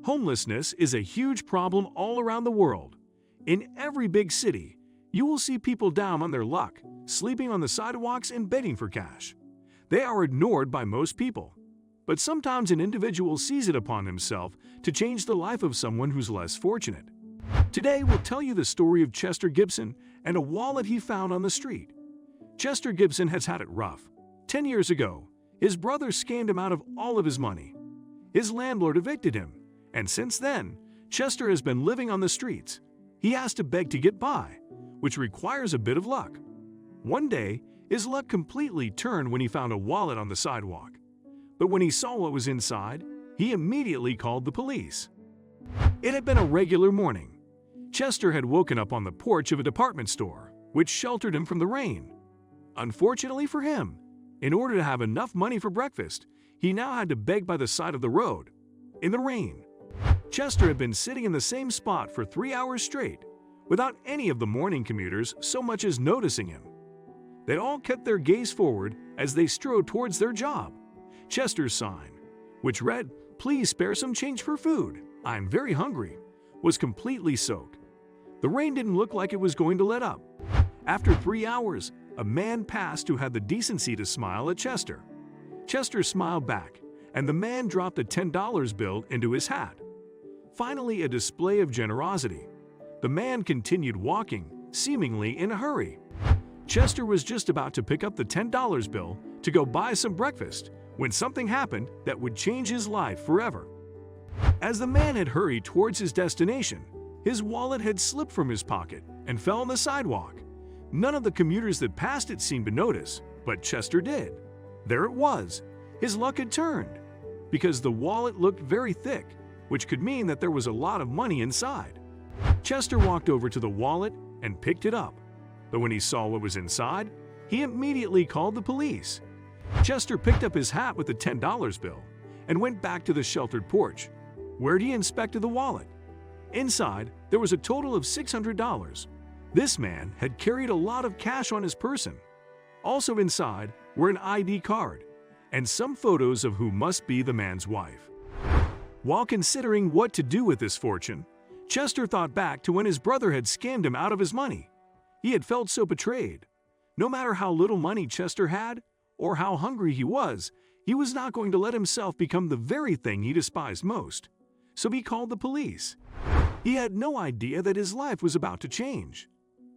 Homelessness is a huge problem all around the world. In every big city, you will see people down on their luck, sleeping on the sidewalks and begging for cash. They are ignored by most people. But sometimes an individual sees it upon himself to change the life of someone who's less fortunate. Today, we'll tell you the story of Chester Gibson and a wallet he found on the street. Chester Gibson has had it rough. 10 years ago, his brother scammed him out of all of his money. His landlord evicted him, and since then, Chester has been living on the streets. He has to beg to get by, which requires a bit of luck. One day, his luck completely turned when he found a wallet on the sidewalk. But when he saw what was inside, he immediately called the police. It had been a regular morning. Chester had woken up on the porch of a department store, which sheltered him from the rain. Unfortunately for him, in order to have enough money for breakfast, he now had to beg by the side of the road, in the rain. Chester had been sitting in the same spot for 3 hours straight, without any of the morning commuters so much as noticing him. They all kept their gaze forward as they strode towards their job. Chester's sign, which read, "Please spare some change for food, I'm very hungry," was completely soaked. The rain didn't look like it was going to let up. After 3 hours, a man passed who had the decency to smile at Chester. Chester smiled back, and the man dropped a $10 bill into his hat. Finally, a display of generosity. The man continued walking, seemingly in a hurry. Chester was just about to pick up the $10 bill to go buy some breakfast when something happened that would change his life forever. As the man had hurried towards his destination, his wallet had slipped from his pocket and fell on the sidewalk. None of the commuters that passed it seemed to notice, but Chester did. There it was. His luck had turned, because the wallet looked very thick, which could mean that there was a lot of money inside. Chester walked over to the wallet and picked it up, but when he saw what was inside, he immediately called the police. Chester picked up his hat with the $10 bill and went back to the sheltered porch, where he inspected the wallet. Inside, there was a total of $600. This man had carried a lot of cash on his person. Also inside were an ID card and some photos of who must be the man's wife. While considering what to do with this fortune, Chester thought back to when his brother had scammed him out of his money. He had felt so betrayed. No matter how little money Chester had, or how hungry he was not going to let himself become the very thing he despised most. So he called the police. He had no idea that his life was about to change.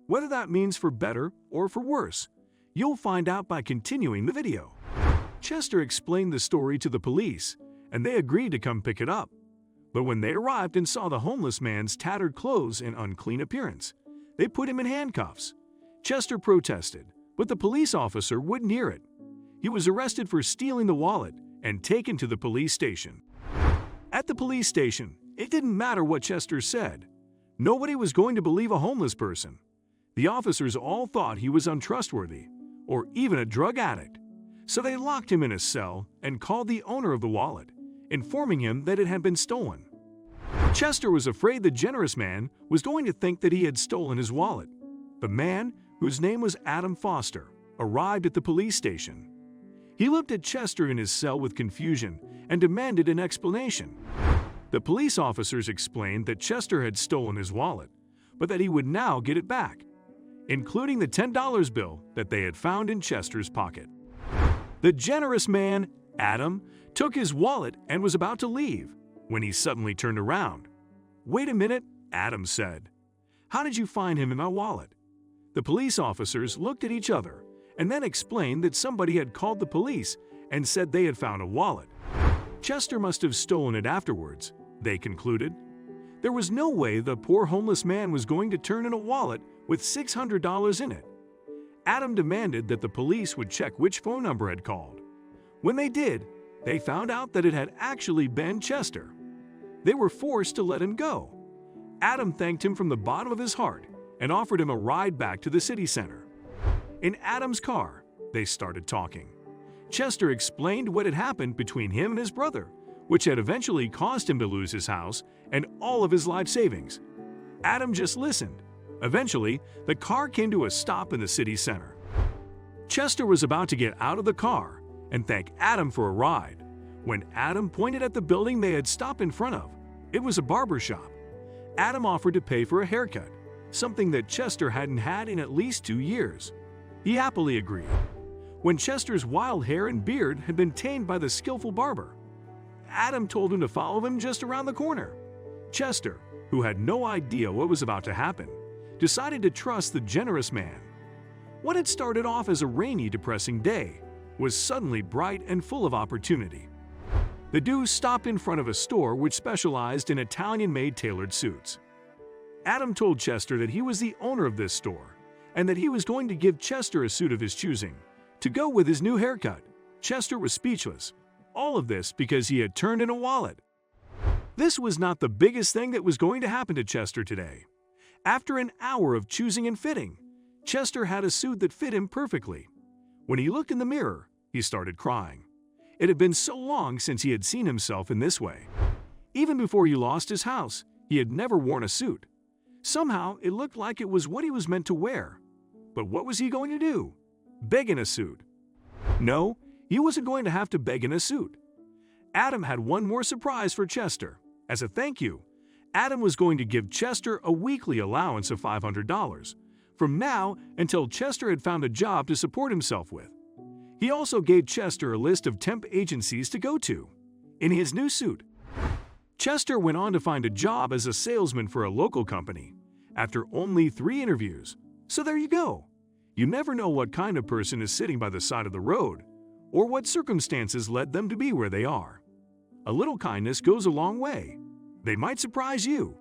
Whether that means for better or for worse, you'll find out by continuing the video. Chester explained the story to the police, and they agreed to come pick it up. But when they arrived and saw the homeless man's tattered clothes and unclean appearance, they put him in handcuffs. Chester protested, but the police officer wouldn't hear it. He was arrested for stealing the wallet and taken to the police station. At the police station, it didn't matter what Chester said. Nobody was going to believe a homeless person. The officers all thought he was untrustworthy, or even a drug addict. So they locked him in a cell and called the owner of the wallet, informing him that it had been stolen. Chester was afraid the generous man was going to think that he had stolen his wallet. The man, whose name was Adam Foster, arrived at the police station. He looked at Chester in his cell with confusion and demanded an explanation. The police officers explained that Chester had stolen his wallet, but that he would now get it back, including the $10 bill that they had found in Chester's pocket. The generous man, Adam, took his wallet and was about to leave when he suddenly turned around. "Wait a minute," Adam said. "How did you find him in my wallet?" The police officers looked at each other and then explained that somebody had called the police and said they had found a wallet. Chester must have stolen it afterwards, they concluded. There was no way the poor homeless man was going to turn in a wallet with $600 in it. Adam demanded that the police would check which phone number had called. When they did, they found out that it had actually been Chester. They were forced to let him go. Adam thanked him from the bottom of his heart and offered him a ride back to the city center. In Adam's car, they started talking. Chester explained what had happened between him and his brother, which had eventually caused him to lose his house and all of his life savings. Adam just listened. Eventually, the car came to a stop in the city center. Chester was about to get out of the car and thank Adam for a ride, when Adam pointed at the building they had stopped in front of. It was a barber shop. Adam offered to pay for a haircut, something that Chester hadn't had in at least 2 years. He happily agreed. When Chester's wild hair and beard had been tamed by the skillful barber, Adam told him to follow him just around the corner. Chester, who had no idea what was about to happen, decided to trust the generous man. What had started off as a rainy, depressing day was suddenly bright and full of opportunity. The duo stopped in front of a store which specialized in Italian-made tailored suits. Adam told Chester that he was the owner of this store and that he was going to give Chester a suit of his choosing to go with his new haircut. Chester was speechless. All of this because he had turned in a wallet. This was not the biggest thing that was going to happen to Chester today. After an hour of choosing and fitting, Chester had a suit that fit him perfectly. When he looked in the mirror, he started crying. It had been so long since he had seen himself in this way. Even before he lost his house, he had never worn a suit. Somehow, it looked like it was what he was meant to wear. But what was he going to do? Beg in a suit? No, he wasn't going to have to beg in a suit. Adam had one more surprise for Chester. As a thank you, Adam was going to give Chester a weekly allowance of $500 from now until Chester had found a job to support himself with. He also gave Chester a list of temp agencies to go to. In his new suit, Chester went on to find a job as a salesman for a local company after only 3 interviews. So there you go. You never know what kind of person is sitting by the side of the road or what circumstances led them to be where they are. A little kindness goes a long way. They might surprise you.